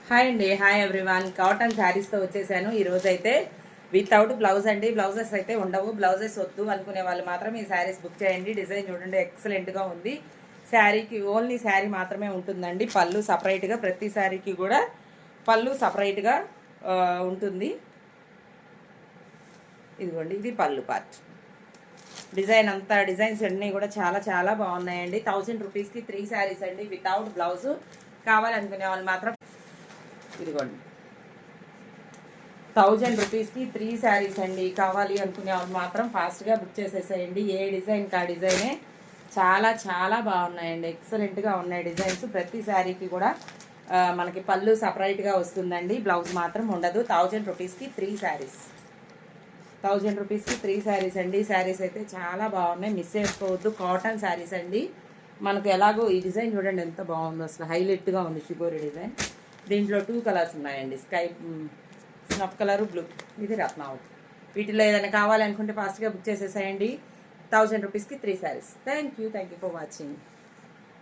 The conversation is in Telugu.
హాయ్ అండి, హాయ్ ఎవ్రీవన్. కాటన్ శారీస్తో వచ్చేసాను ఈరోజు అయితే. వితౌట్ బ్లౌజ్ అండి, బ్లౌజెస్ అయితే ఉండవు. బ్లౌజెస్ వద్దు అనుకునే వాళ్ళు మాత్రం ఈ శారీస్ బుక్ చేయండి. డిజైన్ చూడండి, ఎక్సలెంట్గా ఉంది. శారీకి ఓన్లీ శారీ మాత్రమే ఉంటుందండి. పళ్ళు సపరేట్గా, ప్రతి శారీకి కూడా పళ్ళు సపరేట్గా ఉంటుంది. ఇదిగోండి, ఇది పళ్ళు పార్ట్. డిజైన్ అంతా, డిజైన్స్ అన్నీ కూడా చాలా చాలా బాగున్నాయండి. 1000 రూపీస్కి 3 శారీస్ అండి, వితౌట్ బ్లౌజ్. కావాలనుకునే వాళ్ళు మాత్రం ఇదిగోండి, 1000 రూపీస్కి 3 శారీస్ అండి. కావాలి అనుకునే వాళ్ళు మాత్రం ఫాస్ట్గా బుక్ చేసేసేయండి. ఏ డిజైన్ కా డిజైనే చాలా చాలా బాగున్నాయండి, ఎక్సలెంట్గా ఉన్నాయి డిజైన్స్. ప్రతి శారీకి కూడా మనకి పళ్ళు సపరేట్గా వస్తుందండి, బ్లౌజ్ మాత్రం ఉండదు. 1000 రూపీస్కి 3 శారీస్. 1000 రూపీస్కి 3 శారీస్ అండి. శారీస్ అయితే చాలా బాగున్నాయి, మిస్ చేసుకోవద్దు. కాటన్ శారీస్ అండి. మనకు ఎలాగో ఈ డిజైన్ చూడండి ఎంత బాగుందో, అసలు హైలైట్గా ఉంది షిబోరి డిజైన్. దీంట్లో 2 కలర్స్ ఉన్నాయండి, స్నఫ్ కలరు, బ్లూ. ఇది రత్నావతి. వీటిలో ఏదైనా కావాలనుకుంటే ఫాస్ట్గా బుక్ చేసేసేయండి. 1000 రూపీస్కి 3 saris. Thank you for watching.